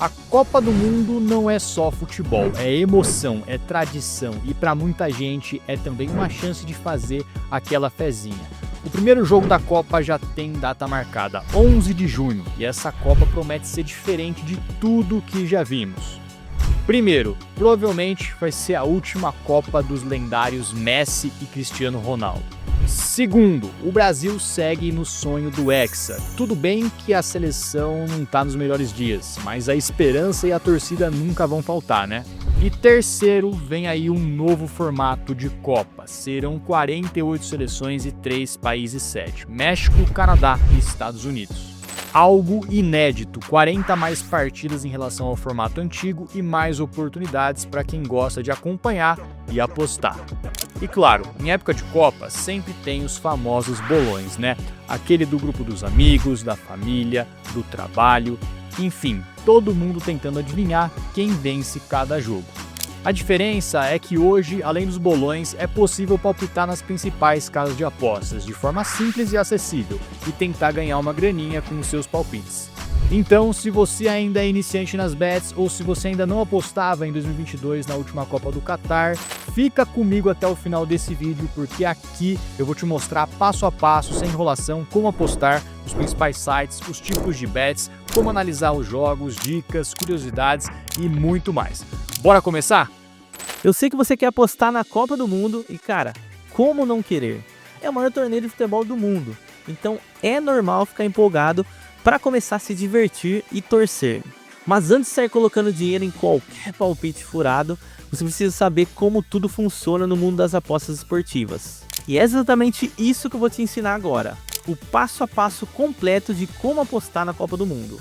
A Copa do Mundo não é só futebol, é emoção, é tradição e para muita gente é também uma chance de fazer aquela fezinha. O primeiro jogo da Copa já tem data marcada, 11 de junho, e essa Copa promete ser diferente de tudo que já vimos. Primeiro, provavelmente vai ser a última Copa dos lendários Messi e Cristiano Ronaldo. Segundo, o Brasil segue no sonho do Hexa. Tudo bem que a seleção não tá nos melhores dias, mas a esperança e a torcida nunca vão faltar, né? E terceiro, vem aí um novo formato de Copa. Serão 48 seleções e 3 países sede: México, Canadá e Estados Unidos. Algo inédito, 40 mais partidas em relação ao formato antigo e mais oportunidades para quem gosta de acompanhar e apostar. E claro, em época de Copa sempre tem os famosos bolões, né? Aquele do grupo dos amigos, da família, do trabalho, enfim, todo mundo tentando adivinhar quem vence cada jogo. A diferença é que hoje, além dos bolões, é possível palpitar nas principais casas de apostas de forma simples e acessível e tentar ganhar uma graninha com os seus palpites. Então, se você ainda é iniciante nas bets ou se você ainda não apostava em 2022 na última Copa do Catar, fica comigo até o final desse vídeo, porque aqui eu vou te mostrar passo a passo, sem enrolação, como apostar, os principais sites, os tipos de bets, como analisar os jogos, dicas, curiosidades e muito mais. Bora começar? Eu sei que você quer apostar na Copa do Mundo e, cara, como não querer? É o maior torneio de futebol do mundo, então é normal ficar empolgado para começar a se divertir e torcer. Mas antes de sair colocando dinheiro em qualquer palpite furado, você precisa saber como tudo funciona no mundo das apostas esportivas. E é exatamente isso que eu vou te ensinar agora, o passo a passo completo de como apostar na Copa do Mundo.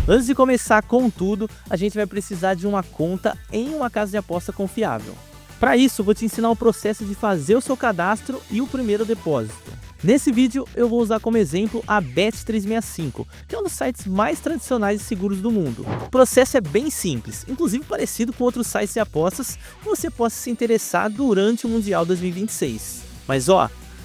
Antes de começar com tudo, a gente vai precisar de uma conta em uma casa de aposta confiável. Para isso, eu vou te ensinar o processo de fazer o seu cadastro e o primeiro depósito. Nesse vídeo, eu vou usar como exemplo a Bet365, que é um dos sites mais tradicionais e seguros do mundo. O processo é bem simples, inclusive parecido com outros sites de apostas que você possa se interessar durante o Mundial 2026. Mas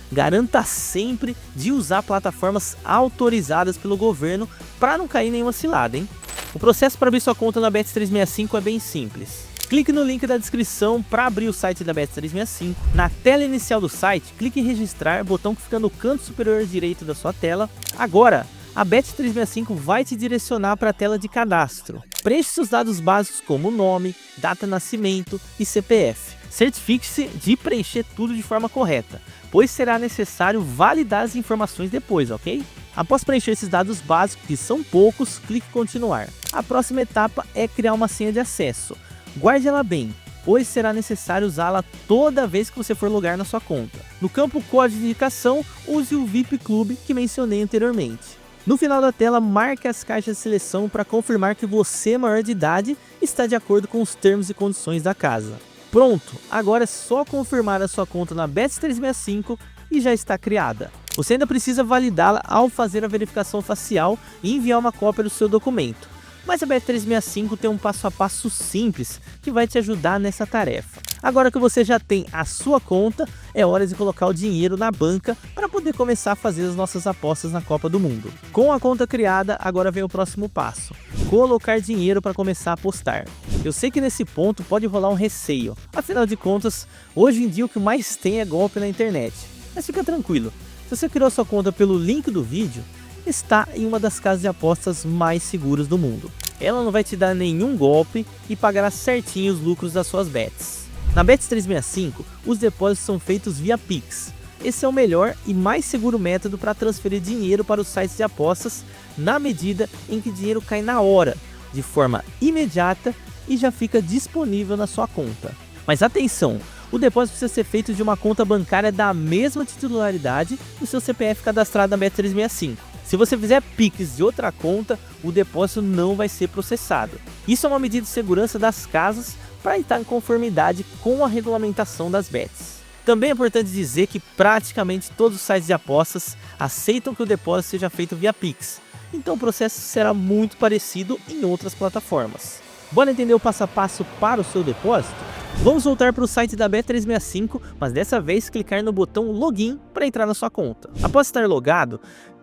garanta sempre de usar plataformas autorizadas pelo governo para não cair em nenhuma cilada, hein? O processo para abrir sua conta na Bet365 é bem simples. Clique no link da descrição para abrir o site da Bet365. Na tela inicial do site, clique em registrar, botão que fica no canto superior direito da sua tela. Agora, a Bet365 vai te direcionar para a tela de cadastro. Preencha seus dados básicos como nome, data de nascimento e CPF. Certifique-se de preencher tudo de forma correta, pois será necessário validar as informações depois, ok? Após preencher esses dados básicos, que são poucos, clique em continuar. A próxima etapa é criar uma senha de acesso. Guarde ela bem, pois será necessário usá-la toda vez que você for logar na sua conta. No campo Código de Indicação, use o VIP Clube que mencionei anteriormente. No final da tela, marque as caixas de seleção para confirmar que você, maior de idade, está de acordo com os termos e condições da casa. Pronto, agora é só confirmar a sua conta na Bet365 e já está criada. Você ainda precisa validá-la ao fazer a verificação facial e enviar uma cópia do seu documento. Mas a Bet365 tem um passo a passo simples que vai te ajudar nessa tarefa. Agora que você já tem a sua conta, é hora de colocar o dinheiro na banca para poder começar a fazer as nossas apostas na Copa do Mundo. Com a conta criada, agora vem o próximo passo: colocar dinheiro para começar a apostar. Eu sei que nesse ponto pode rolar um receio, afinal de contas, hoje em dia o que mais tem é golpe na internet. Mas fica tranquilo, se você criou sua conta pelo link do vídeo, está em uma das casas de apostas mais seguras do mundo. Ela não vai te dar nenhum golpe e pagará certinho os lucros das suas bets. Na Bet365, os depósitos são feitos via Pix. Esse é o melhor e mais seguro método para transferir dinheiro para os sites de apostas na medida em que o dinheiro cai na hora, de forma imediata e já fica disponível na sua conta. Mas atenção! O depósito precisa ser feito de uma conta bancária da mesma titularidade do seu CPF cadastrado na Bet365. Se você fizer Pix de outra conta, o depósito não vai ser processado. Isso é uma medida de segurança das casas para estar em conformidade com a regulamentação das bets. Também é importante dizer que praticamente todos os sites de apostas aceitam que o depósito seja feito via Pix, então o processo será muito parecido em outras plataformas. Bora entender o passo a passo para o seu depósito? Vamos voltar para o site da Bet365, mas dessa vez clicar no botão Login para entrar na sua conta. Após estar logado,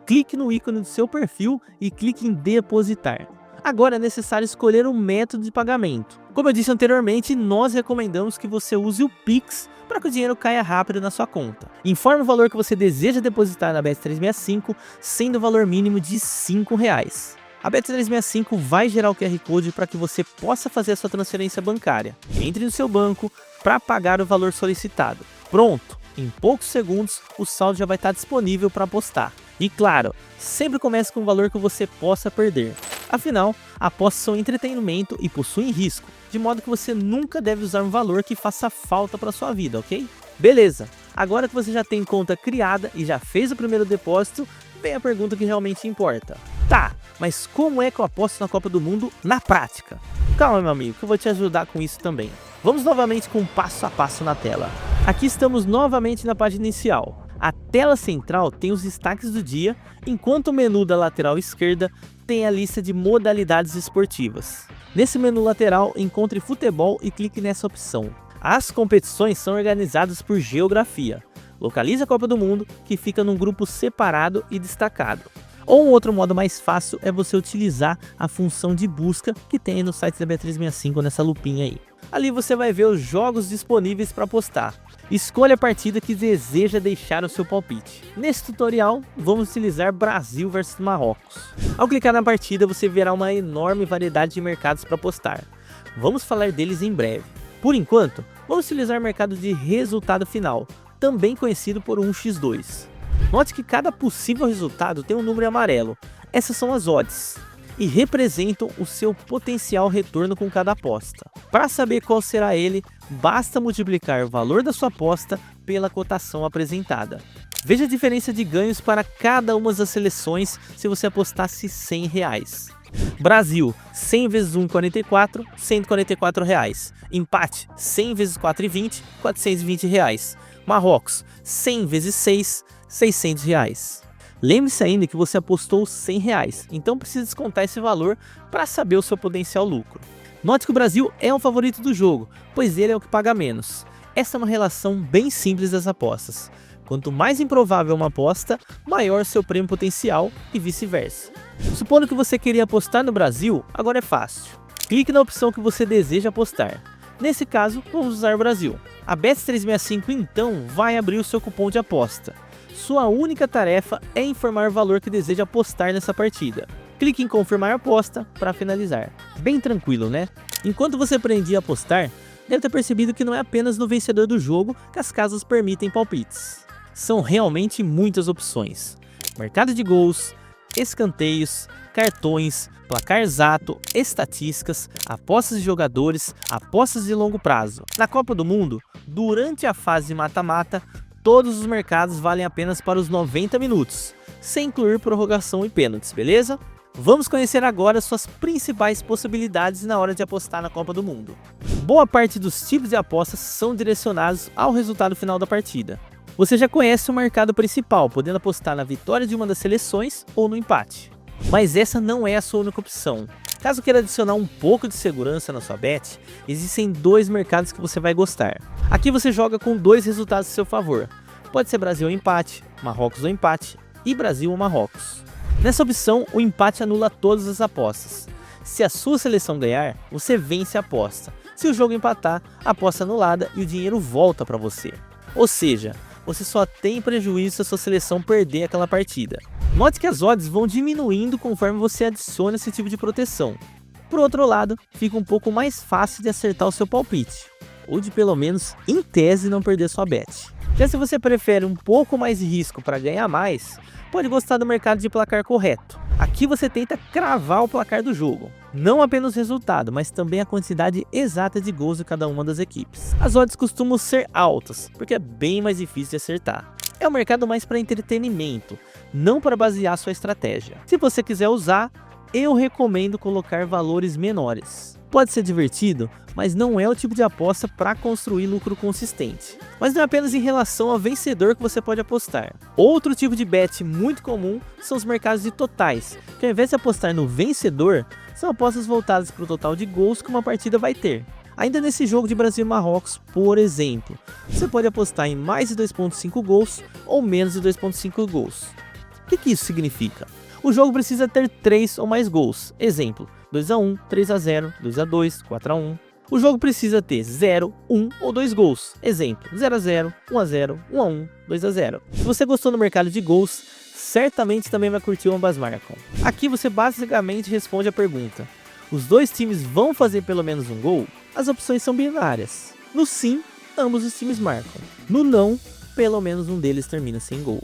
clique no ícone do seu perfil e clique em Depositar. Agora é necessário escolher um método de pagamento. Como eu disse anteriormente, nós recomendamos que você use o Pix para que o dinheiro caia rápido na sua conta. Informe o valor que você deseja depositar na Bet365, sendo o valor mínimo de R$ 5. A Bet365 vai gerar o QR Code para que você possa fazer a sua transferência bancária. Entre no seu banco para pagar o valor solicitado. Pronto! Em poucos segundos, o saldo já vai estar disponível para apostar. E claro, sempre comece com um valor que você possa perder. Afinal, apostas são entretenimento e possuem risco, de modo que você nunca deve usar um valor que faça falta para sua vida, ok? Beleza, agora que você já tem conta criada e já fez o primeiro depósito, vem a pergunta que realmente importa. Tá, mas como é que eu aposto na Copa do Mundo na prática? Calma, meu amigo, que eu vou te ajudar com isso também. Vamos novamente com um passo a passo na tela. Aqui estamos novamente na página inicial. A tela central tem os destaques do dia, enquanto o menu da lateral esquerda tem a lista de modalidades esportivas. Nesse menu lateral, encontre futebol e clique nessa opção. As competições são organizadas por geografia. Localize a Copa do Mundo, que fica num grupo separado e destacado. Ou um outro modo mais fácil é você utilizar a função de busca que tem no site da Bet365 nessa lupinha aí. Ali você vai ver os jogos disponíveis para apostar. Escolha a partida que deseja deixar o seu palpite. Nesse tutorial, vamos utilizar Brasil versus Marrocos. Ao clicar na partida, você verá uma enorme variedade de mercados para apostar. Vamos falar deles em breve. Por enquanto, vamos utilizar o mercado de resultado final, também conhecido por 1x2. Note que cada possível resultado tem um número amarelo. Essas são as odds e representam o seu potencial retorno com cada aposta. Para saber qual será ele, basta multiplicar o valor da sua aposta pela cotação apresentada. Veja a diferença de ganhos para cada uma das seleções se você apostasse R$ 100. Brasil, 100 vezes 1,44, R$ 144. Empate, 100 vezes 4,20, R$ 420. Marrocos, 100 vezes 6, R$ 600. Lembre-se ainda que você apostou R$ 100, então precisa descontar esse valor para saber o seu potencial lucro. Note que o Brasil é o favorito do jogo, pois ele é o que paga menos. Essa é uma relação bem simples das apostas. Quanto mais improvável uma aposta, maior seu prêmio potencial e vice-versa. Supondo que você queria apostar no Brasil, agora é fácil. Clique na opção que você deseja apostar. Nesse caso, vamos usar o Brasil. A Bet365 então vai abrir o seu cupom de aposta. Sua única tarefa é informar o valor que deseja apostar nessa partida. Clique em confirmar a aposta para finalizar. Bem tranquilo, né? Enquanto você aprendia a apostar, deve ter percebido que não é apenas no vencedor do jogo que as casas permitem palpites. São realmente muitas opções. Mercado de gols, escanteios, cartões, placar exato, estatísticas, apostas de jogadores, apostas de longo prazo. Na Copa do Mundo, durante a fase mata-mata, todos os mercados valem apenas para os 90 minutos, sem incluir prorrogação e pênaltis, beleza? Vamos conhecer agora suas principais possibilidades na hora de apostar na Copa do Mundo. Boa parte dos tipos de apostas são direcionados ao resultado final da partida. Você já conhece o mercado principal, podendo apostar na vitória de uma das seleções ou no empate. Mas essa não é a sua única opção. Caso queira adicionar um pouco de segurança na sua bet, existem dois mercados que você vai gostar. Aqui você joga com dois resultados a seu favor. Pode ser Brasil ou empate, Marrocos ou empate e Brasil ou Marrocos. Nessa opção, o empate anula todas as apostas. Se a sua seleção ganhar, você vence a aposta. Se o jogo empatar, a aposta é anulada e o dinheiro volta para você. Ou seja, você só tem prejuízo se a sua seleção perder aquela partida. Note que as odds vão diminuindo conforme você adiciona esse tipo de proteção. Por outro lado, fica um pouco mais fácil de acertar o seu palpite, ou de pelo menos, em tese, não perder sua bet. Já se você prefere um pouco mais de risco para ganhar mais, pode gostar do mercado de placar correto. Aqui você tenta cravar o placar do jogo, não apenas o resultado, mas também a quantidade exata de gols de cada uma das equipes. As odds costumam ser altas, porque é bem mais difícil de acertar. É um mercado mais para entretenimento, não para basear sua estratégia. Se você quiser usar, eu recomendo colocar valores menores. Pode ser divertido, mas não é o tipo de aposta para construir lucro consistente. Mas não é apenas em relação ao vencedor que você pode apostar. Outro tipo de bet muito comum são os mercados de totais, que ao invés de apostar no vencedor, são apostas voltadas para o total de gols que uma partida vai ter. Ainda nesse jogo de Brasil e Marrocos, por exemplo, você pode apostar em mais de 2,5 gols ou menos de 2,5 gols. O que isso significa? O jogo precisa ter 3 ou mais gols, exemplo, 2-1, 3-0, 2-2, 4-1. O jogo precisa ter 0, 1 ou 2 gols. Exemplo, 0-0, 1-0, 1-1, 2-0. Se você gostou do mercado de gols, certamente também vai curtir o Ambas Marcam. Aqui você basicamente responde a pergunta: os dois times vão fazer pelo menos um gol? As opções são binárias. No sim, ambos os times marcam. No não, pelo menos um deles termina sem gol.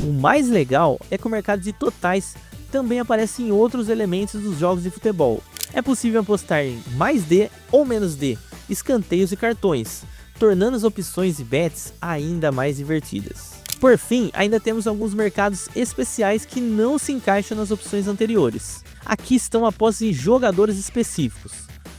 O mais legal é que o mercado de totais também aparece em outros elementos dos jogos de futebol. É possível apostar em mais D ou menos D, escanteios e cartões, tornando as opções e bets ainda mais divertidas. Por fim, ainda temos alguns mercados especiais que não se encaixam nas opções anteriores. Aqui estão apostas em jogadores específicos.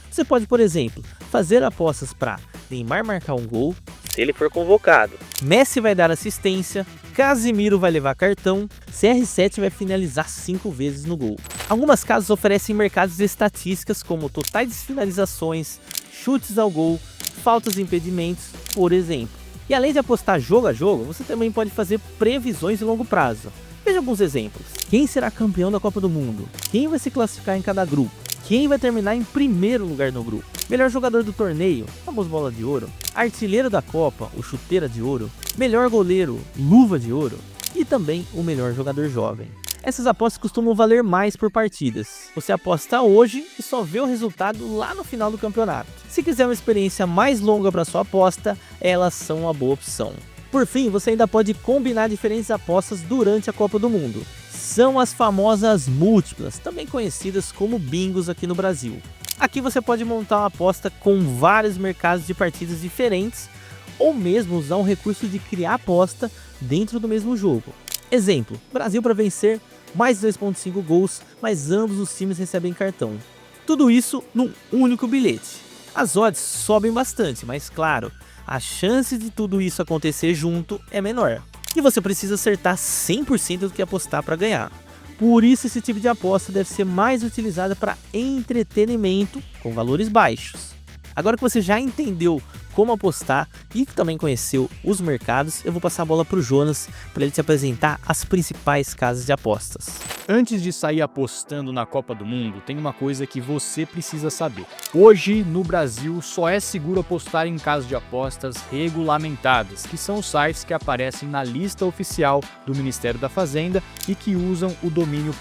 Você pode, por exemplo, fazer apostas para Neymar marcar um gol, se ele for convocado, Messi vai dar assistência, Casemiro vai levar cartão, CR7 vai finalizar 5 vezes no gol. Algumas casas oferecem mercados de estatísticas como totais de finalizações, chutes ao gol, faltas e impedimentos, por exemplo. E além de apostar jogo a jogo, você também pode fazer previsões de longo prazo. Veja alguns exemplos. Quem será campeão da Copa do Mundo? Quem vai se classificar em cada grupo? Quem vai terminar em primeiro lugar no grupo? Melhor jogador do torneio, famoso bola de ouro. Artilheiro da Copa, o chuteira de ouro. Melhor goleiro, luva de ouro. E também o melhor jogador jovem. Essas apostas costumam valer mais por partidas. Você aposta hoje e só vê o resultado lá no final do campeonato. Se quiser uma experiência mais longa para sua aposta, elas são uma boa opção. Por fim, você ainda pode combinar diferentes apostas durante a Copa do Mundo. São as famosas múltiplas, também conhecidas como bingos aqui no Brasil. Aqui você pode montar uma aposta com vários mercados de partidas diferentes, ou mesmo usar um recurso de criar aposta dentro do mesmo jogo. Exemplo, Brasil para vencer, mais 2.5 gols, mas ambos os times recebem cartão. Tudo isso num único bilhete. As odds sobem bastante, mas claro, a chance de tudo isso acontecer junto é menor. E você precisa acertar 100% do que apostar para ganhar. Por isso esse tipo de aposta deve ser mais utilizada para entretenimento com valores baixos. Agora que você já entendeu como apostar e também conheceu os mercados, eu vou passar a bola para o Jonas para ele te apresentar as principais casas de apostas. Antes de sair apostando na Copa do Mundo, tem uma coisa que você precisa saber. Hoje, no Brasil, só é seguro apostar em casas de apostas regulamentadas, que são os sites que aparecem na lista oficial do Ministério da Fazenda e que usam o domínio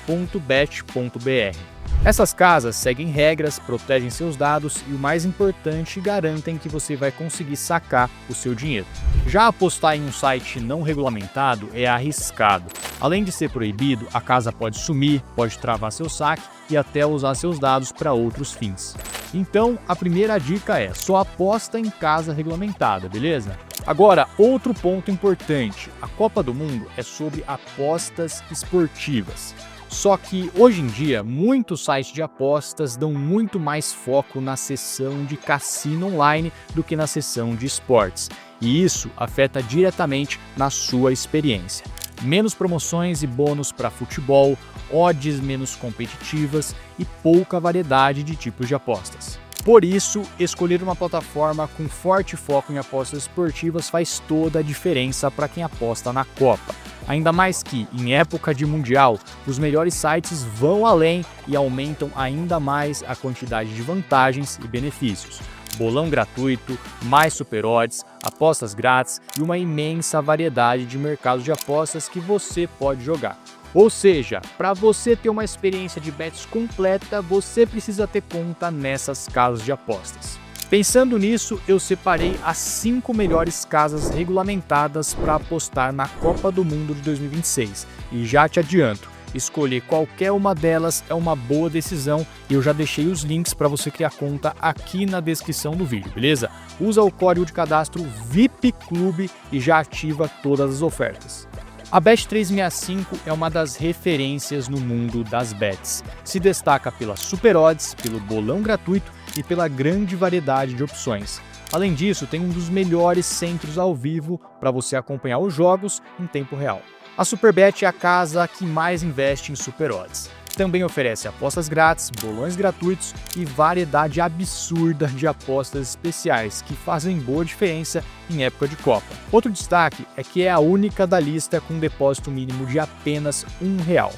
.bet.br. Essas casas seguem regras, protegem seus dados e, o mais importante, garantem que você vai conseguir sacar o seu dinheiro. Já apostar em um site não regulamentado é arriscado. Além de ser proibido, a casa pode sumir, pode travar seu saque e até usar seus dados para outros fins. Então, a primeira dica é: só aposta em casa regulamentada, beleza? Agora, outro ponto importante: a Copa do Mundo é sobre apostas esportivas. Só que, hoje em dia, muitos sites de apostas dão muito mais foco na seção de cassino online do que na seção de esportes. E isso afeta diretamente na sua experiência. Menos promoções e bônus para futebol, odds menos competitivas e pouca variedade de tipos de apostas. Por isso, escolher uma plataforma com forte foco em apostas esportivas faz toda a diferença para quem aposta na Copa. Ainda mais que, em época de Mundial, os melhores sites vão além e aumentam ainda mais a quantidade de vantagens e benefícios. Bolão gratuito, mais super odds, apostas grátis e uma imensa variedade de mercados de apostas que você pode jogar. Ou seja, para você ter uma experiência de bets completa, você precisa ter conta nessas casas de apostas. Pensando nisso, eu separei as 5 melhores casas regulamentadas para apostar na Copa do Mundo de 2026. E já te adianto, escolher qualquer uma delas é uma boa decisão e eu já deixei os links para você criar conta aqui na descrição do vídeo, beleza? Usa o código de cadastro VIPCLUB e já ativa todas as ofertas. A Bet365 é uma das referências no mundo das bets. Se destaca pela super odds, pelo bolão gratuito e pela grande variedade de opções. Além disso, tem um dos melhores centros ao vivo para você acompanhar os jogos em tempo real. A Superbet é a casa que mais investe em super odds. Também oferece apostas grátis, bolões gratuitos e variedade absurda de apostas especiais que fazem boa diferença em época de Copa. Outro destaque é que é a única da lista com depósito mínimo de apenas R$1.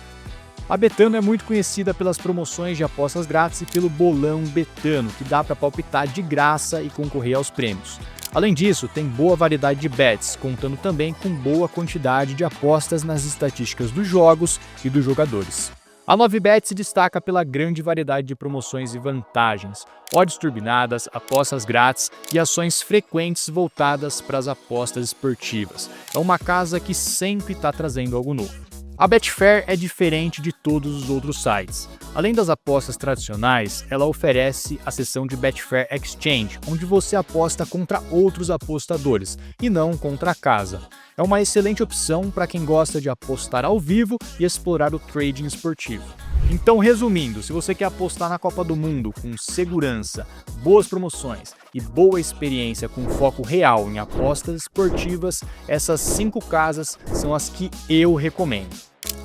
A Betano é muito conhecida pelas promoções de apostas grátis e pelo bolão Betano, que dá para palpitar de graça e concorrer aos prêmios. Além disso, tem boa variedade de bets, contando também com boa quantidade de apostas nas estatísticas dos jogos e dos jogadores. A 9bet se destaca pela grande variedade de promoções e vantagens, odds turbinadas, apostas grátis e ações frequentes voltadas para as apostas esportivas. É uma casa que sempre está trazendo algo novo. A Betfair é diferente de todos os outros sites. Além das apostas tradicionais, ela oferece a seção de Betfair Exchange, onde você aposta contra outros apostadores e não contra a casa. É uma excelente opção para quem gosta de apostar ao vivo e explorar o trading esportivo. Então, resumindo, se você quer apostar na Copa do Mundo com segurança, boas promoções e boa experiência com foco real em apostas esportivas, essas 5 casas são as que eu recomendo.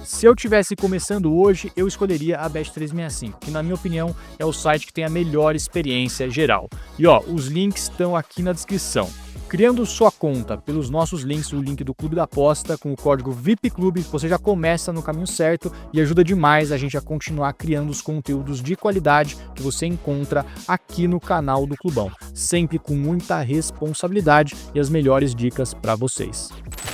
Se eu tivesse começando hoje, eu escolheria a Bet365, que na minha opinião é o site que tem a melhor experiência geral. E os links estão aqui na descrição. Criando sua conta pelos nossos links, o link do Clube da Aposta com o código VIPCLUBE, você já começa no caminho certo e ajuda demais a gente a continuar criando os conteúdos de qualidade que você encontra aqui no canal do Clubão, sempre com muita responsabilidade e as melhores dicas para vocês.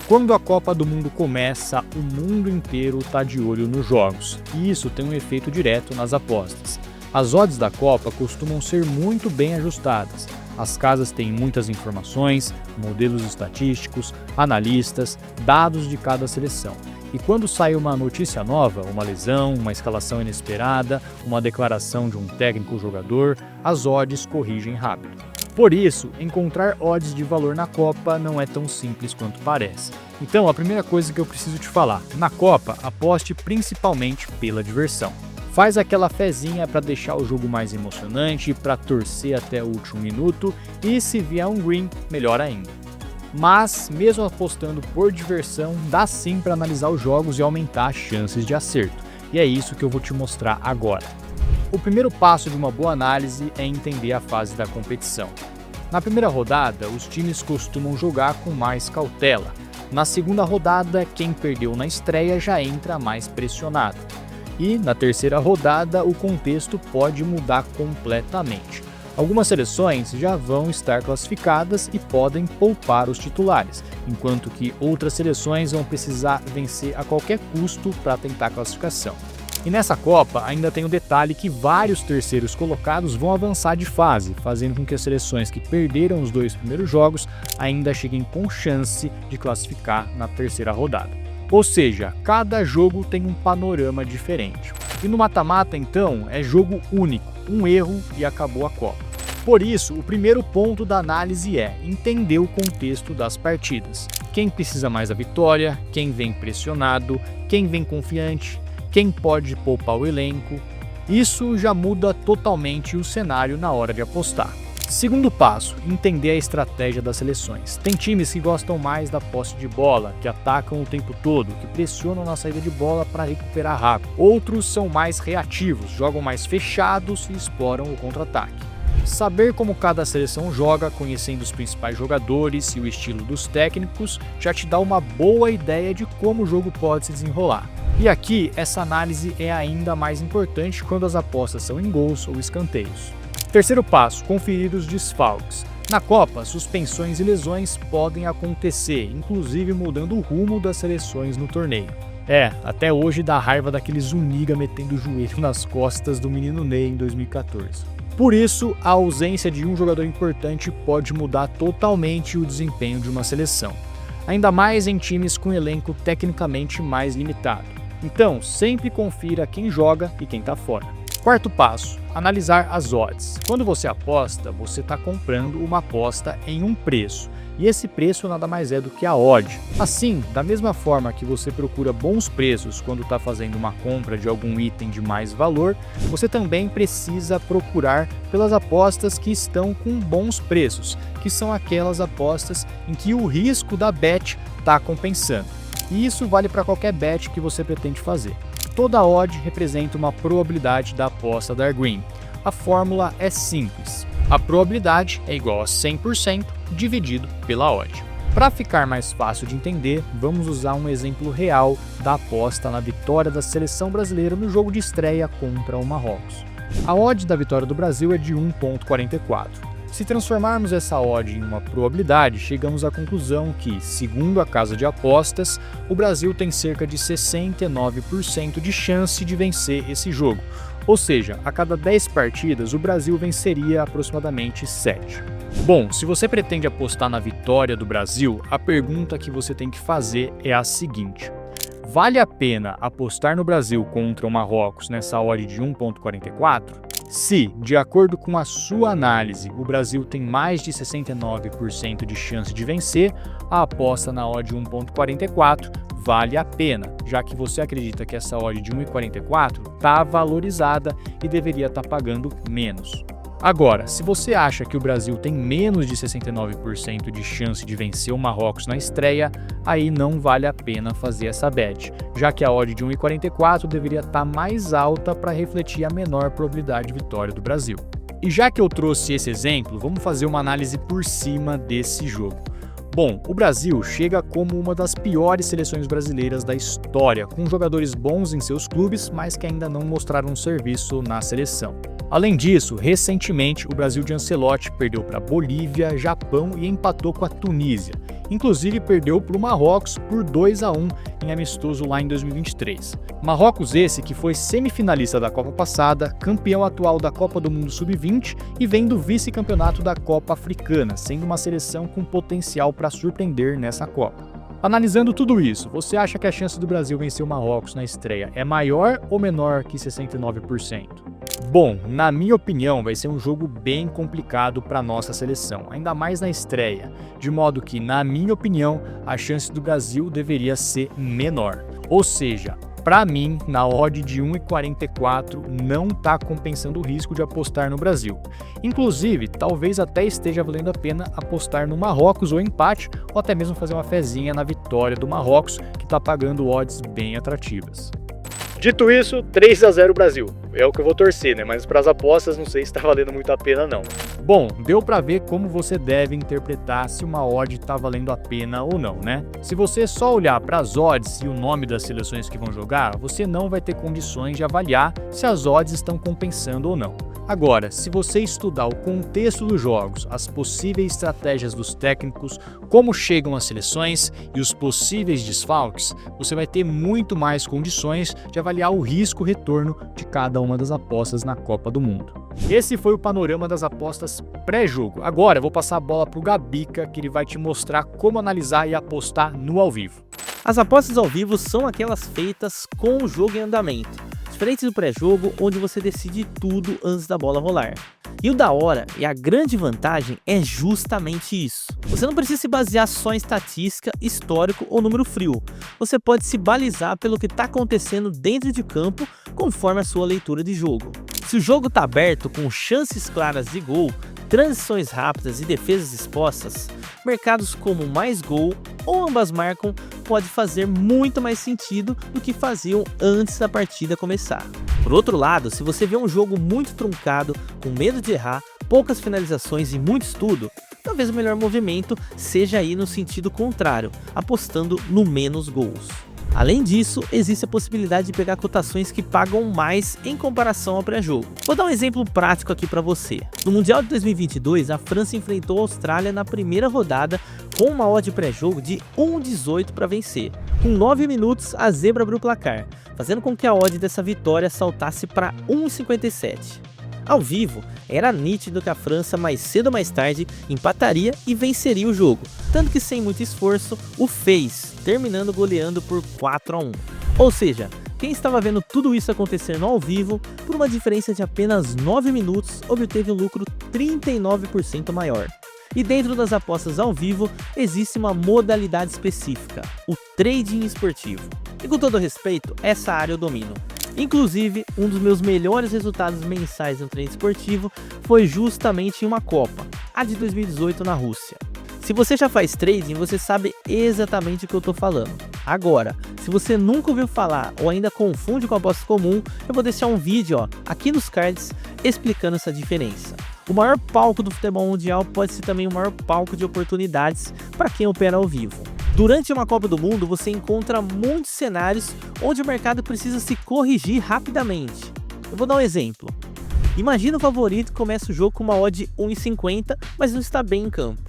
Quando a Copa do Mundo começa, o mundo inteiro está de olho nos jogos, e isso tem um efeito direto nas apostas. As odds da Copa costumam ser muito bem ajustadas. As casas têm muitas informações, modelos estatísticos, analistas, dados de cada seleção. E quando sai uma notícia nova, uma lesão, uma escalação inesperada, uma declaração de um técnico ou jogador, as odds corrigem rápido. Por isso, encontrar odds de valor na Copa não é tão simples quanto parece. Então, a primeira coisa que eu preciso te falar, na Copa, aposte principalmente pela diversão. Faz aquela fezinha para deixar o jogo mais emocionante, para torcer até o último minuto e se vier um green, melhor ainda. Mas, mesmo apostando por diversão, dá sim para analisar os jogos e aumentar as chances de acerto. E é isso que eu vou te mostrar agora. O primeiro passo de uma boa análise é entender a fase da competição. Na primeira rodada, os times costumam jogar com mais cautela. Na segunda rodada, quem perdeu na estreia já entra mais pressionado. E, na terceira rodada, o contexto pode mudar completamente. Algumas seleções já vão estar classificadas e podem poupar os titulares, enquanto que outras seleções vão precisar vencer a qualquer custo para tentar a classificação. E nessa Copa ainda tem o detalhe que vários terceiros colocados vão avançar de fase, fazendo com que as seleções que perderam os 2 primeiros jogos ainda cheguem com chance de classificar na terceira rodada. Ou seja, cada jogo tem um panorama diferente. E no mata-mata, então, é jogo único, um erro e acabou a Copa. Por isso, o primeiro ponto da análise é entender o contexto das partidas. Quem precisa mais da vitória, quem vem pressionado, quem vem confiante, quem pode poupar o elenco. Isso já muda totalmente o cenário na hora de apostar. Segundo passo, entender a estratégia das seleções. Tem times que gostam mais da posse de bola, que atacam o tempo todo, que pressionam na saída de bola para recuperar rápido. Outros são mais reativos, jogam mais fechados e exploram o contra-ataque. Saber como cada seleção joga, conhecendo os principais jogadores e o estilo dos técnicos, já te dá uma boa ideia de como o jogo pode se desenrolar. E aqui, essa análise é ainda mais importante quando as apostas são em gols ou escanteios. Terceiro passo, conferir os desfalques. Na Copa, suspensões e lesões podem acontecer, inclusive mudando o rumo das seleções no torneio. Até hoje dá raiva daquele Zuniga metendo o joelho nas costas do menino Ney em 2014. Por isso, a ausência de um jogador importante pode mudar totalmente o desempenho de uma seleção, ainda mais em times com elenco tecnicamente mais limitado. Então, sempre confira quem joga e quem está fora. Quarto passo, analisar as odds. Quando você aposta, você está comprando uma aposta em um preço. E esse preço nada mais é do que a odd. Assim, da mesma forma que você procura bons preços quando está fazendo uma compra de algum item de mais valor, você também precisa procurar pelas apostas que estão com bons preços, que são aquelas apostas em que o risco da bet está compensando. E isso vale para qualquer bet que você pretende fazer. Toda odd representa uma probabilidade da aposta dar green. A fórmula é simples. A probabilidade é igual a 100% dividido pela odd. Para ficar mais fácil de entender, vamos usar um exemplo real da aposta na vitória da seleção brasileira no jogo de estreia contra o Marrocos. A odd da vitória do Brasil é de 1,44. Se transformarmos essa odd em uma probabilidade, chegamos à conclusão que, segundo a casa de apostas, o Brasil tem cerca de 69% de chance de vencer esse jogo. Ou seja, a cada 10 partidas, o Brasil venceria aproximadamente 7. Bom, se você pretende apostar na vitória do Brasil, a pergunta que você tem que fazer é a seguinte: vale a pena apostar no Brasil contra o Marrocos nessa odd de 1,44? Se, de acordo com a sua análise, o Brasil tem mais de 69% de chance de vencer, a aposta na odd de 1,44 vale a pena, já que você acredita que essa odd de 1,44 está valorizada e deveria estar pagando menos. Agora, se você acha que o Brasil tem menos de 69% de chance de vencer o Marrocos na estreia, aí não vale a pena fazer essa bet, já que a odd de 1,44 deveria estar mais alta para refletir a menor probabilidade de vitória do Brasil. E já que eu trouxe esse exemplo, vamos fazer uma análise por cima desse jogo. Bom, o Brasil chega como uma das piores seleções brasileiras da história, com jogadores bons em seus clubes, mas que ainda não mostraram serviço na seleção. Além disso, recentemente o Brasil de Ancelotti perdeu para Bolívia, Japão e empatou com a Tunísia. Inclusive perdeu para o Marrocos por 2-1 em amistoso lá em 2023. Marrocos esse que foi semifinalista da Copa passada, campeão atual da Copa do Mundo Sub-20 e vem do vice-campeonato da Copa Africana, sendo uma seleção com potencial para surpreender nessa Copa. Analisando tudo isso, você acha que a chance do Brasil vencer o Marrocos na estreia é maior ou menor que 69%? Bom, na minha opinião, vai ser um jogo bem complicado para nossa seleção, ainda mais na estreia, de modo que, na minha opinião, a chance do Brasil deveria ser menor. Ou seja, para mim, na odd de 1,44 não está compensando o risco de apostar no Brasil. Inclusive, talvez até esteja valendo a pena apostar no Marrocos ou empate, ou até mesmo fazer uma fezinha na vitória do Marrocos, que está pagando odds bem atrativas. Dito isso, 3-0 Brasil. É o que eu vou torcer, né? Mas para as apostas não sei se está valendo muito a pena não. Bom, deu para ver como você deve interpretar se uma odd está valendo a pena ou não, né? Se você só olhar para as odds e o nome das seleções que vão jogar, você não vai ter condições de avaliar se as odds estão compensando ou não. Agora, se você estudar o contexto dos jogos, as possíveis estratégias dos técnicos, como chegam as seleções e os possíveis desfalques, você vai ter muito mais condições de avaliar o risco-retorno de cada uma das apostas na Copa do Mundo. Esse foi o panorama das apostas pré-jogo. Agora eu vou passar a bola para o Gabica, que ele vai te mostrar como analisar e apostar no ao vivo. As apostas ao vivo são aquelas feitas com o jogo em andamento, diferente do pré-jogo, onde você decide tudo antes da bola rolar. E o da hora e a grande vantagem é justamente isso. Você não precisa se basear só em estatística, histórico ou número frio. Você pode se balizar pelo que está acontecendo dentro de campo conforme a sua leitura de jogo. Se o jogo está aberto com chances claras de gol, transições rápidas e defesas expostas, mercados como mais gol ou ambas marcam pode fazer muito mais sentido do que faziam antes da partida começar. Por outro lado, se você vê um jogo muito truncado, com medo de errar, poucas finalizações e muito estudo, talvez o melhor movimento seja ir no sentido contrário, apostando no menos gols. Além disso, existe a possibilidade de pegar cotações que pagam mais em comparação ao pré-jogo. Vou dar um exemplo prático aqui para você. No Mundial de 2022, a França enfrentou a Austrália na primeira rodada com uma odd pré-jogo de 1,18 para vencer. Com 9 minutos, a zebra abriu o placar, fazendo com que a odd dessa vitória saltasse para 1,57. Ao vivo, era nítido que a França mais cedo ou mais tarde empataria e venceria o jogo, tanto que sem muito esforço o fez, terminando goleando por 4-1. Ou seja, quem estava vendo tudo isso acontecer no ao vivo, por uma diferença de apenas 9 minutos, obteve um lucro 39% maior. E dentro das apostas ao vivo, existe uma modalidade específica, o trading esportivo. E com todo respeito, essa área eu domino. Inclusive, um dos meus melhores resultados mensais no treino esportivo foi justamente em uma Copa, a de 2018 na Rússia. Se você já faz trading, você sabe exatamente o que eu estou falando. Agora, se você nunca ouviu falar ou ainda confunde com aposta comum, eu vou deixar um vídeo aqui nos cards explicando essa diferença. O maior palco do futebol mundial pode ser também o maior palco de oportunidades para quem opera ao vivo. Durante uma Copa do Mundo, você encontra muitos cenários onde o mercado precisa se corrigir rapidamente. Eu vou dar um exemplo. Imagina o favorito que começa o jogo com uma odd 1,50, mas não está bem em campo.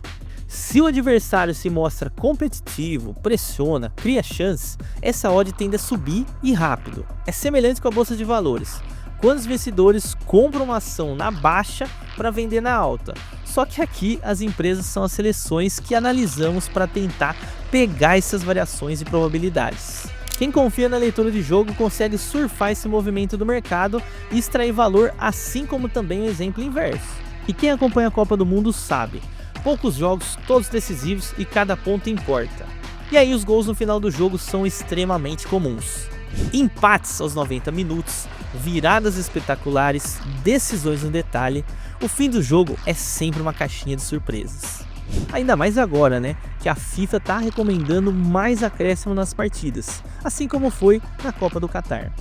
Se o adversário se mostra competitivo, pressiona, cria chances, essa odd tende a subir e rápido. É semelhante com a bolsa de valores, quando os investidores compram uma ação na baixa para vender na alta. Só que aqui as empresas são as seleções que analisamos para tentar pegar essas variações de probabilidades. Quem confia na leitura de jogo consegue surfar esse movimento do mercado e extrair valor, assim como também o exemplo inverso. E quem acompanha a Copa do Mundo sabe, poucos jogos, todos decisivos e cada ponto importa. E aí os gols no final do jogo são extremamente comuns. Empates aos 90 minutos, viradas espetaculares, decisões no detalhe, o fim do jogo é sempre uma caixinha de surpresas. Ainda mais agora, né, que a FIFA está recomendando mais acréscimo nas partidas, assim como foi na Copa do Catar.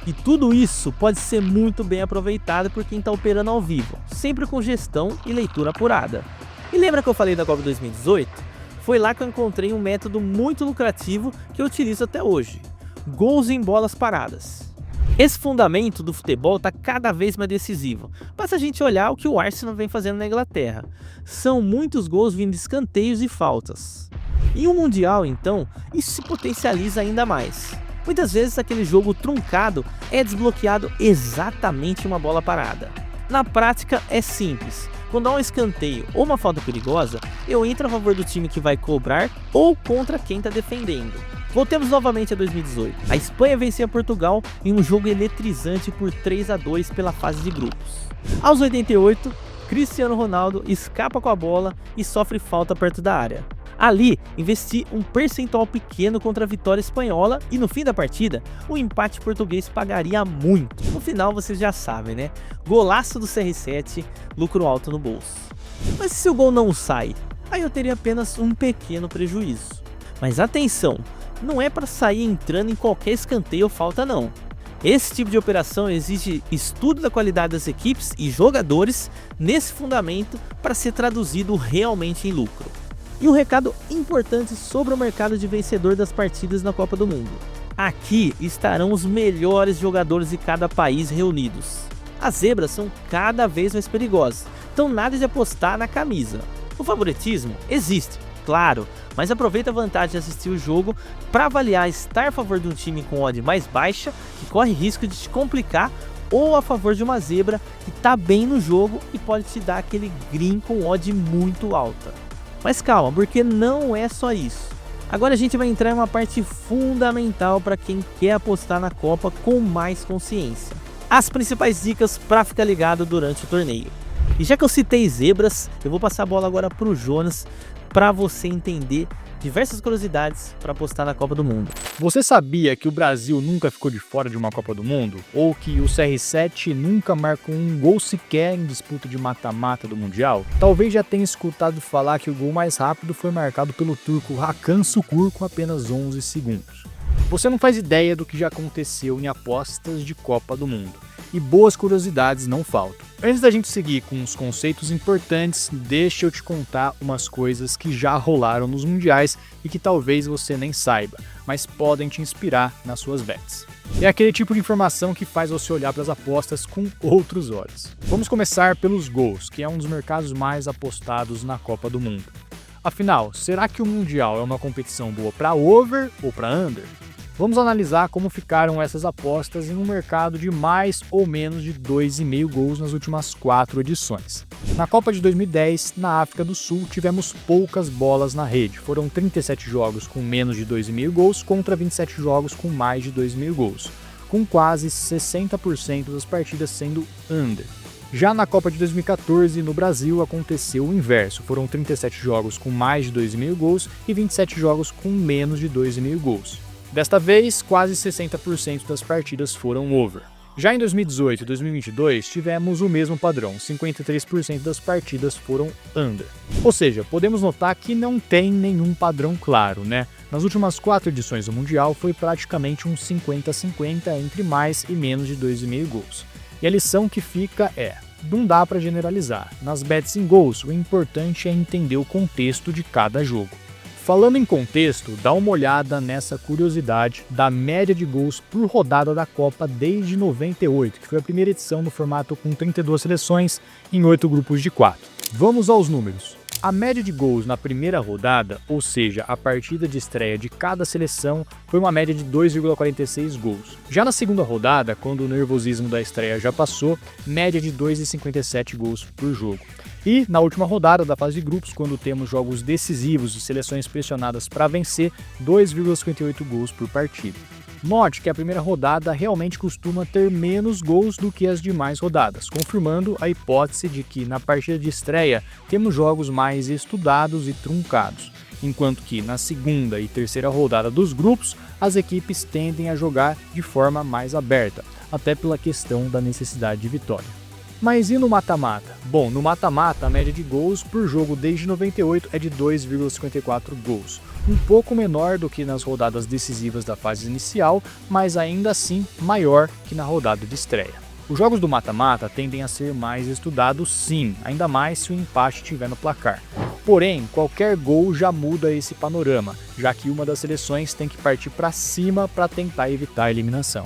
E tudo isso pode ser muito bem aproveitado por quem está operando ao vivo, sempre com gestão e leitura apurada. E lembra que eu falei da Copa 2018? Foi lá que eu encontrei um método muito lucrativo que eu utilizo até hoje: gols em bolas paradas. Esse fundamento do futebol está cada vez mais decisivo. Basta a gente olhar o que o Arsenal vem fazendo na Inglaterra. São muitos gols vindo de escanteios e faltas. Em um Mundial, então, isso se potencializa ainda mais. Muitas vezes aquele jogo truncado é desbloqueado exatamente em uma bola parada. Na prática é simples. Quando há um escanteio ou uma falta perigosa, eu entro a favor do time que vai cobrar ou contra quem está defendendo. Voltemos novamente a 2018. A Espanha vencia Portugal em um jogo eletrizante por 3-2 pela fase de grupos. Aos 88, Cristiano Ronaldo escapa com a bola e sofre falta perto da área. Ali, investi um percentual pequeno contra a vitória espanhola e no fim da partida, o empate português pagaria muito. No final vocês já sabem, né? Golaço do CR7, lucro alto no bolso. Mas se o gol não sai, aí eu teria apenas um pequeno prejuízo. Mas atenção, não é para sair entrando em qualquer escanteio ou falta não. Esse tipo de operação exige estudo da qualidade das equipes e jogadores nesse fundamento para ser traduzido realmente em lucro. E um recado importante sobre o mercado de vencedor das partidas na Copa do Mundo. Aqui estarão os melhores jogadores de cada país reunidos. As zebras são cada vez mais perigosas, então nada de apostar na camisa. O favoritismo existe, claro, mas aproveita a vantagem de assistir o jogo para avaliar estar a favor de um time com odd mais baixa, que corre risco de te complicar, ou a favor de uma zebra que está bem no jogo e pode te dar aquele green com odd muito alta. Mas calma, porque não é só isso. Agora a gente vai entrar em uma parte fundamental para quem quer apostar na Copa com mais consciência. As principais dicas para ficar ligado durante o torneio. E já que eu citei zebras, eu vou passar a bola agora para o Jonas para você entender diversas curiosidades para apostar na Copa do Mundo. Você sabia que o Brasil nunca ficou de fora de uma Copa do Mundo? Ou que o CR7 nunca marcou um gol sequer em disputa de mata-mata do Mundial? Talvez já tenha escutado falar que o gol mais rápido foi marcado pelo turco Hakan Şükür com apenas 11 segundos. Você não faz ideia do que já aconteceu em apostas de Copa do Mundo. E boas curiosidades não faltam. Antes da gente seguir com os conceitos importantes, deixa eu te contar umas coisas que já rolaram nos mundiais e que talvez você nem saiba, mas podem te inspirar nas suas bets. É aquele tipo de informação que faz você olhar para as apostas com outros olhos. Vamos começar pelos gols, que é um dos mercados mais apostados na Copa do Mundo. Afinal, será que o Mundial é uma competição boa para over ou para under? Vamos analisar como ficaram essas apostas em um mercado de mais ou menos de 2,5 gols nas últimas 4 edições. Na Copa de 2010, na África do Sul, tivemos poucas bolas na rede. Foram 37 jogos com menos de 2,5 gols contra 27 jogos com mais de 2,5 gols, com quase 60% das partidas sendo under. Já na Copa de 2014, no Brasil, aconteceu o inverso. Foram 37 jogos com mais de 2,5 gols e 27 jogos com menos de 2,5 gols. Desta vez, quase 60% das partidas foram over. Já em 2018 e 2022, tivemos o mesmo padrão, 53% das partidas foram under. Ou seja, podemos notar que não tem nenhum padrão claro, né? Nas últimas 4 edições do Mundial, foi praticamente um 50-50 entre mais e menos de 2,5 gols. E a lição que fica é: não dá para generalizar. Nas bets em gols, o importante é entender o contexto de cada jogo. Falando em contexto, dá uma olhada nessa curiosidade da média de gols por rodada da Copa desde 98, que foi a primeira edição no formato com 32 seleções em 8 grupos de 4. Vamos aos números. A média de gols na primeira rodada, ou seja, a partida de estreia de cada seleção, foi uma média de 2,46 gols. Já na segunda rodada, quando o nervosismo da estreia já passou, média de 2,57 gols por jogo. E na última rodada da fase de grupos, quando temos jogos decisivos e seleções pressionadas para vencer, 2,58 gols por partida. Note que a primeira rodada realmente costuma ter menos gols do que as demais rodadas, confirmando a hipótese de que na partida de estreia temos jogos mais estudados e truncados, enquanto que na segunda e terceira rodada dos grupos as equipes tendem a jogar de forma mais aberta, até pela questão da necessidade de vitória. Mas e no mata-mata? Bom, no mata-mata a média de gols por jogo desde 98 é de 2,54 gols. Um pouco menor do que nas rodadas decisivas da fase inicial, mas ainda assim maior que na rodada de estreia. Os jogos do mata-mata tendem a ser mais estudados sim, ainda mais se o empate estiver no placar. Porém, qualquer gol já muda esse panorama, já que uma das seleções tem que partir para cima para tentar evitar a eliminação.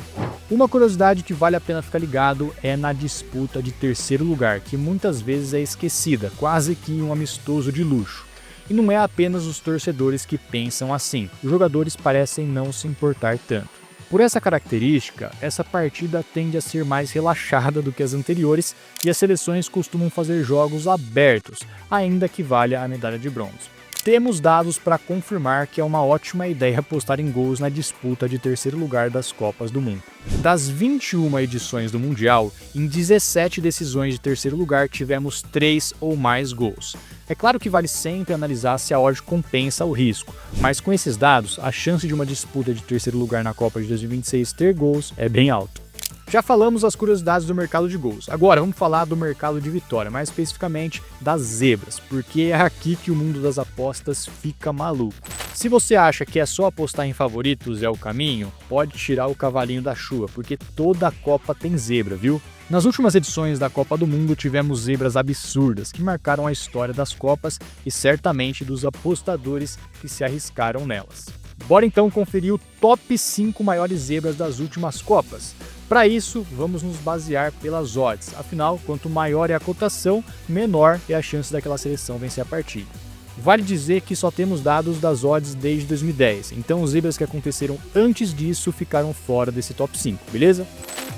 Uma curiosidade que vale a pena ficar ligado é na disputa de terceiro lugar, que muitas vezes é esquecida, quase que um amistoso de luxo. E não é apenas os torcedores que pensam assim, os jogadores parecem não se importar tanto. Por essa característica, essa partida tende a ser mais relaxada do que as anteriores e as seleções costumam fazer jogos abertos, ainda que valha a medalha de bronze. Temos dados para confirmar que é uma ótima ideia apostar em gols na disputa de terceiro lugar das Copas do Mundo. Das 21 edições do Mundial, em 17 decisões de terceiro lugar tivemos 3 ou mais gols. É claro que vale sempre analisar se a odd compensa o risco, mas com esses dados, a chance de uma disputa de terceiro lugar na Copa de 2026 ter gols é bem alta. Já falamos as curiosidades do mercado de gols, agora vamos falar do mercado de vitória, mais especificamente das zebras, porque é aqui que o mundo das apostas fica maluco. Se você acha que é só apostar em favoritos é o caminho, pode tirar o cavalinho da chuva, porque toda a Copa tem zebra, viu? Nas últimas edições da Copa do Mundo tivemos zebras absurdas que marcaram a história das Copas e certamente dos apostadores que se arriscaram nelas. Bora então conferir o top 5 maiores zebras das últimas Copas. Para isso, vamos nos basear pelas odds, afinal, quanto maior é a cotação, menor é a chance daquela seleção vencer a partida. Vale dizer que só temos dados das odds desde 2010, então os zebras que aconteceram antes disso ficaram fora desse top 5, beleza?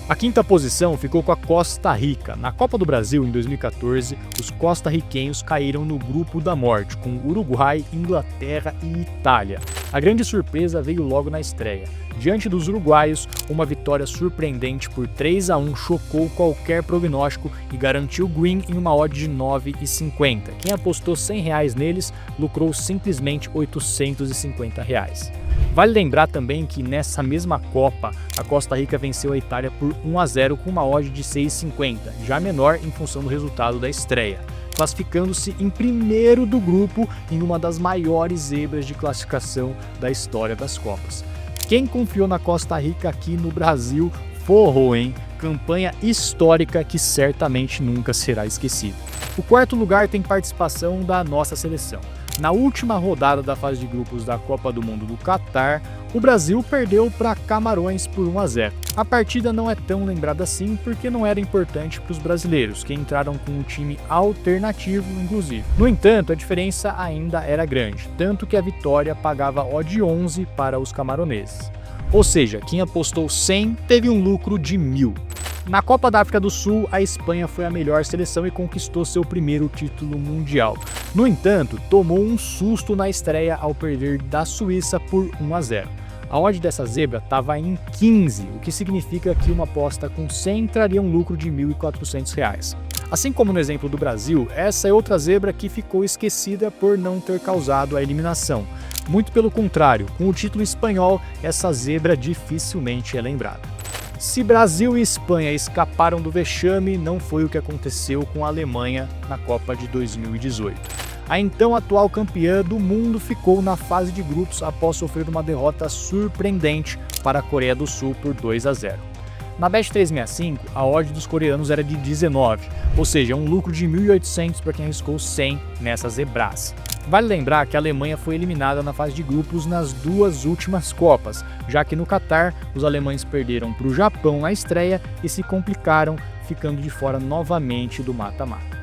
A quinta posição ficou com a Costa Rica. Na Copa do Brasil, em 2014, os costarriquenhos caíram no grupo da morte, com Uruguai, Inglaterra e Itália. A grande surpresa veio logo na estreia. Diante dos uruguaios, uma vitória surpreendente por 3-1 chocou qualquer prognóstico e garantiu o green em uma odd de 9,50. Quem apostou R$100 neles lucrou simplesmente R$850. Vale lembrar também que nessa mesma Copa, a Costa Rica venceu a Itália por 1-0 com uma odd de 6,50, já menor em função do resultado da estreia, classificando-se em primeiro do grupo em uma das maiores zebras de classificação da história das Copas. Quem confiou na Costa Rica aqui no Brasil forrou, hein? Campanha histórica que certamente nunca será esquecida. O quarto lugar tem participação da nossa seleção. Na última rodada da fase de grupos da Copa do Mundo do Catar, o Brasil perdeu para Camarões por 1-0. A partida não é tão lembrada assim porque não era importante para os brasileiros, que entraram com um time alternativo, inclusive. No entanto, a diferença ainda era grande, tanto que a vitória pagava odd 11 para os camaroneses. Ou seja, quem apostou 100 teve um lucro de 1.000. Na Copa da África do Sul, a Espanha foi a melhor seleção e conquistou seu primeiro título mundial. No entanto, tomou um susto na estreia ao perder da Suíça por 1-0. A odd dessa zebra estava em 15, o que significa que uma aposta com 100 traria um lucro de R$ 1.400. Assim como no exemplo do Brasil, essa é outra zebra que ficou esquecida por não ter causado a eliminação. Muito pelo contrário, com o título espanhol, essa zebra dificilmente é lembrada. Se Brasil e Espanha escaparam do vexame, não foi o que aconteceu com a Alemanha na Copa de 2018. A então atual campeã do mundo ficou na fase de grupos após sofrer uma derrota surpreendente para a Coreia do Sul por 2-0. Na Bet365, a odd dos coreanos era de 19, ou seja, um lucro de 1.800 para quem arriscou 100 nessa zebraça. Vale lembrar que a Alemanha foi eliminada na fase de grupos nas duas últimas Copas, já que no Catar os alemães perderam para o Japão na estreia e se complicaram, ficando de fora novamente do mata-mata.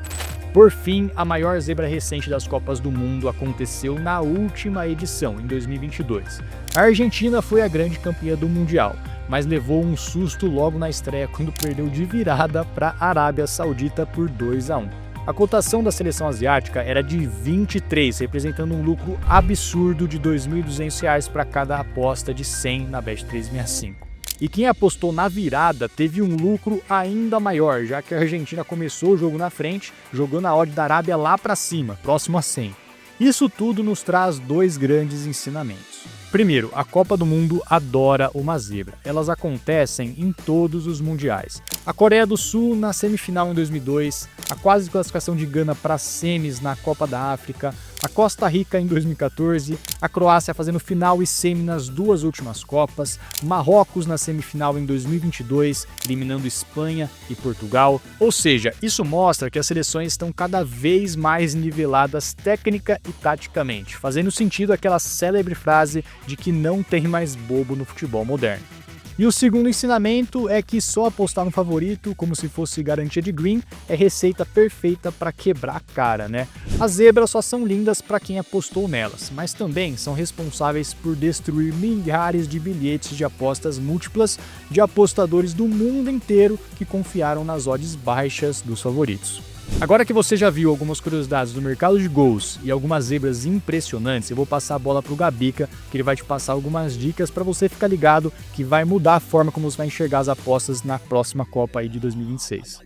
Por fim, a maior zebra recente das Copas do Mundo aconteceu na última edição, em 2022. A Argentina foi a grande campeã do Mundial, mas levou um susto logo na estreia quando perdeu de virada para a Arábia Saudita por 2-1. A cotação da seleção asiática era de 23, representando um lucro absurdo de R$ 2.200 para cada aposta de 100 na Bet365. E quem apostou na virada teve um lucro ainda maior, já que a Argentina começou o jogo na frente, jogando a odd da Arábia lá para cima, próximo a 100. Isso tudo nos traz dois grandes ensinamentos. Primeiro, a Copa do Mundo adora uma zebra. Elas acontecem em todos os mundiais. A Coreia do Sul na semifinal em 2002, a quase classificação de Gana para semis na Copa da África, a Costa Rica em 2014, a Croácia fazendo final e semi nas duas últimas Copas, Marrocos na semifinal em 2022, eliminando Espanha e Portugal. Ou seja, isso mostra que as seleções estão cada vez mais niveladas técnica e taticamente, fazendo sentido aquela célebre frase de que não tem mais bobo no futebol moderno. E o segundo ensinamento é que só apostar no favorito, como se fosse garantia de green, é receita perfeita para quebrar a cara, né? As zebras só são lindas para quem apostou nelas, mas também são responsáveis por destruir milhares de bilhetes de apostas múltiplas de apostadores do mundo inteiro que confiaram nas odds baixas dos favoritos. Agora que você já viu algumas curiosidades do mercado de gols e algumas zebras impressionantes, eu vou passar a bola para o Gabica, que ele vai te passar algumas dicas para você ficar ligado, que vai mudar a forma como você vai enxergar as apostas na próxima Copa aí de 2026.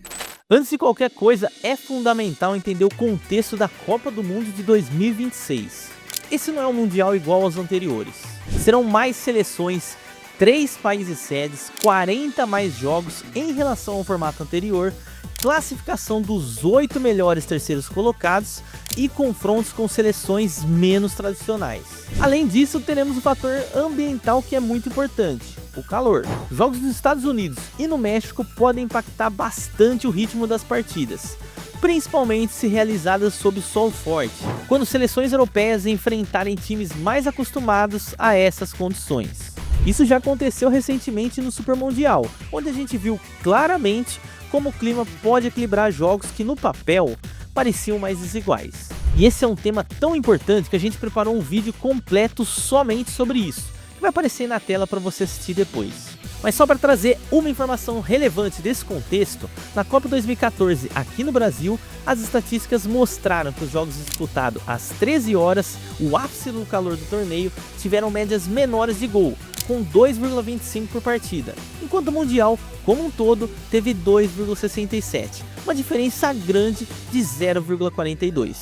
Antes de qualquer coisa, é fundamental entender o contexto da Copa do Mundo de 2026. Esse não é um mundial igual aos anteriores. Serão mais seleções, 3 países sedes, 40 mais jogos em relação ao formato anterior, classificação dos 8 melhores terceiros colocados e confrontos com seleções menos tradicionais. Além disso, teremos o fator ambiental que é muito importante, o calor. Jogos nos Estados Unidos e no México podem impactar bastante o ritmo das partidas, principalmente se realizadas sob sol forte, quando seleções europeias enfrentarem times mais acostumados a essas condições. Isso já aconteceu recentemente no Super Mundial, onde a gente viu claramente como o clima pode equilibrar jogos que no papel pareciam mais desiguais. E esse é um tema tão importante que a gente preparou um vídeo completo somente sobre isso, que vai aparecer na tela para você assistir depois. Mas só para trazer uma informação relevante desse contexto, na Copa 2014 aqui no Brasil, as estatísticas mostraram que os jogos disputados às 13 horas, o ápice do calor do torneio, tiveram médias menores de gol, com 2,25 por partida, enquanto o Mundial, como um todo, teve 2,67, uma diferença grande de 0,42.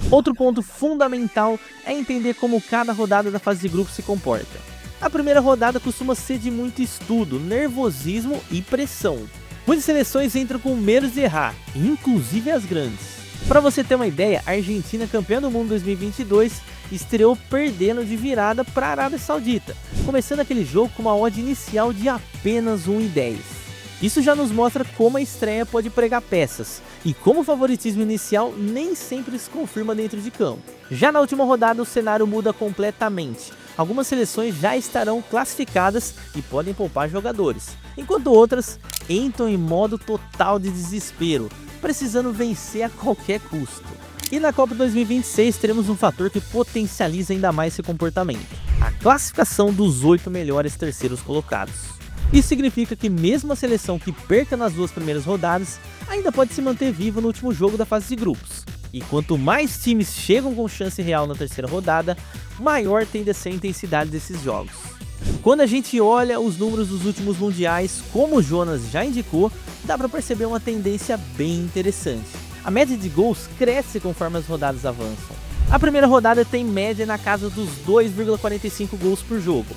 Outro ponto fundamental é entender como cada rodada da fase de grupo se comporta. A primeira rodada costuma ser de muito estudo, nervosismo e pressão. Muitas seleções entram com medo de errar, inclusive as grandes. Para você ter uma ideia, a Argentina, campeã do mundo 2022, estreou perdendo de virada para a Arábia Saudita, começando aquele jogo com uma odd inicial de apenas 1,10. Isso já nos mostra como a estreia pode pregar peças, e como o favoritismo inicial nem sempre se confirma dentro de campo. Já na última rodada o cenário muda completamente. Algumas seleções já estarão classificadas e podem poupar jogadores, enquanto outras entram em modo total de desespero, precisando vencer a qualquer custo. E na Copa 2026 teremos um fator que potencializa ainda mais esse comportamento: a classificação dos 8 melhores terceiros colocados. Isso significa que mesmo a seleção que perca nas 2 primeiras rodadas, ainda pode se manter viva no último jogo da fase de grupos. E quanto mais times chegam com chance real na terceira rodada, maior tende a ser a intensidade desses jogos. Quando a gente olha os números dos últimos mundiais, como o Jonas já indicou, dá para perceber uma tendência bem interessante. A média de gols cresce conforme as rodadas avançam. A primeira rodada tem média na casa dos 2,45 gols por jogo.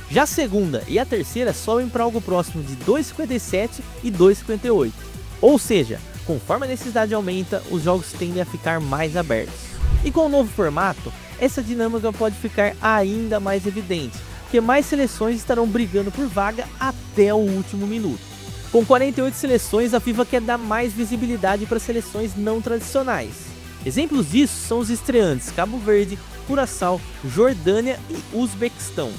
Já a segunda e a terceira sobem para algo próximo de 2,57 e 2,58. Ou seja, conforme a necessidade aumenta, os jogos tendem a ficar mais abertos. E com o novo formato, essa dinâmica pode ficar ainda mais evidente, porque mais seleções estarão brigando por vaga até o último minuto. Com 48 seleções, a FIFA quer dar mais visibilidade para seleções não tradicionais. Exemplos disso são os estreantes Cabo Verde, Curaçao, Jordânia e Uzbequistão.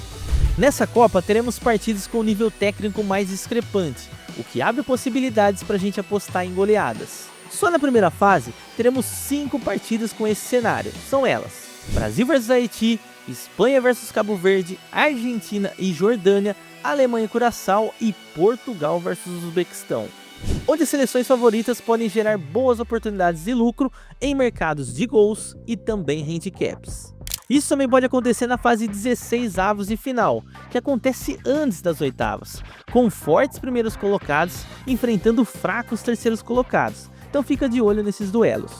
Nessa Copa teremos partidas com nível técnico mais discrepante, o que abre possibilidades para a gente apostar em goleadas. Só na primeira fase teremos 5 partidas com esse cenário, são elas: Brasil vs Haiti, Espanha vs Cabo Verde, Argentina e Jordânia, Alemanha e Curaçao e Portugal vs Uzbequistão, onde as seleções favoritas podem gerar boas oportunidades de lucro em mercados de gols e também handicaps. Isso também pode acontecer na fase 16avos de final, que acontece antes das oitavas, com fortes primeiros colocados enfrentando fracos terceiros colocados, então fica de olho nesses duelos.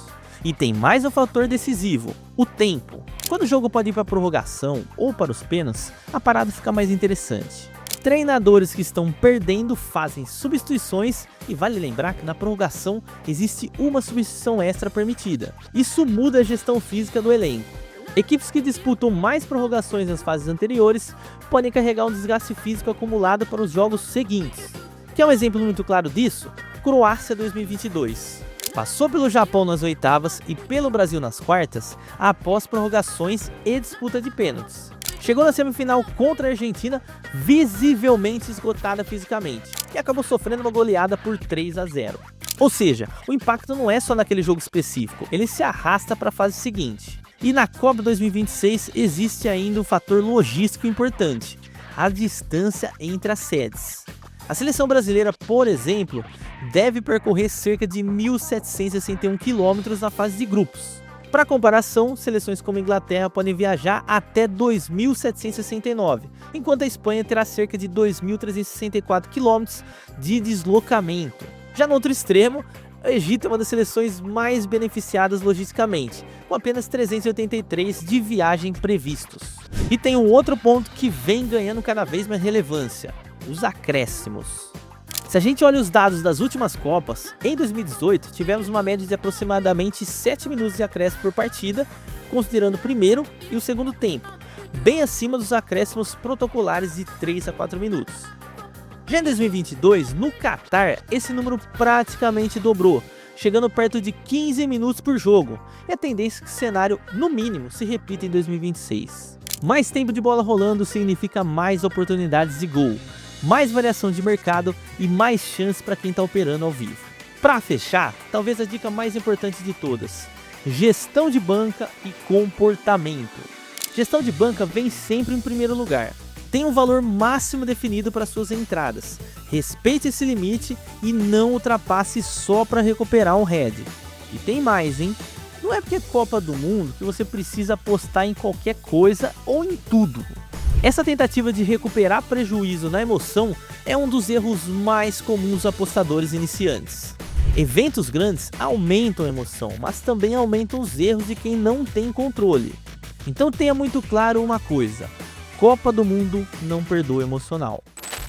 E tem mais um fator decisivo, o tempo. Quando o jogo pode ir para a prorrogação ou para os pênaltis, a parada fica mais interessante. Treinadores que estão perdendo fazem substituições e vale lembrar que na prorrogação existe uma substituição extra permitida. Isso muda a gestão física do elenco. Equipes que disputam mais prorrogações nas fases anteriores podem carregar um desgaste físico acumulado para os jogos seguintes. Quer um exemplo muito claro disso? Croácia 2022. Passou pelo Japão nas oitavas e pelo Brasil nas quartas após prorrogações e disputa de pênaltis. Chegou na semifinal contra a Argentina visivelmente esgotada fisicamente e acabou sofrendo uma goleada por 3-0. Ou seja, o impacto não é só naquele jogo específico, ele se arrasta para a fase seguinte. E na Copa 2026 existe ainda um fator logístico importante, a distância entre as sedes. A seleção brasileira, por exemplo, deve percorrer cerca de 1.761 km na fase de grupos. Para comparação, seleções como a Inglaterra podem viajar até 2.769, enquanto a Espanha terá cerca de 2.364 km de deslocamento. Já no outro extremo, o Egito é uma das seleções mais beneficiadas logisticamente, com apenas 383 de viagem previstos. E tem um outro ponto que vem ganhando cada vez mais relevância: os acréscimos. Se a gente olha os dados das últimas Copas, em 2018 tivemos uma média de aproximadamente 7 minutos de acréscimo por partida, considerando o primeiro e o segundo tempo, bem acima dos acréscimos protocolares de 3 a 4 minutos. Já em 2022, no Catar, esse número praticamente dobrou, chegando perto de 15 minutos por jogo, e a tendência é que esse cenário, no mínimo, se repita em 2026. Mais tempo de bola rolando significa mais oportunidades de gol, mais variação de mercado e mais chance para quem está operando ao vivo. Para fechar, talvez a dica mais importante de todas: gestão de banca e comportamento. Gestão de banca vem sempre em primeiro lugar. Tem um valor máximo definido para suas entradas. Respeite esse limite e não ultrapasse só para recuperar um head. E tem mais, hein? Não é porque é Copa do Mundo que você precisa apostar em qualquer coisa ou em tudo. Essa tentativa de recuperar prejuízo na emoção é um dos erros mais comuns dos apostadores iniciantes. Eventos grandes aumentam a emoção, mas também aumentam os erros de quem não tem controle. Então tenha muito claro uma coisa: Copa do Mundo não perdoa emocional.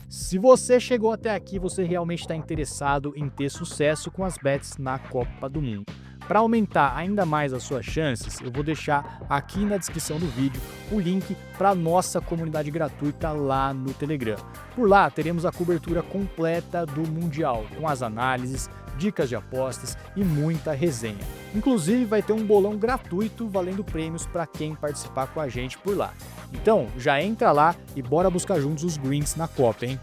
Se você chegou até aqui, você realmente está interessado em ter sucesso com as bets na Copa do Mundo. Para aumentar ainda mais as suas chances, eu vou deixar aqui na descrição do vídeo o link para a nossa comunidade gratuita lá no Telegram. Por lá teremos a cobertura completa do Mundial, com as análises, dicas de apostas e muita resenha. Inclusive vai ter um bolão gratuito valendo prêmios para quem participar com a gente por lá. Então já entra lá e bora buscar juntos os greens na Copa, hein?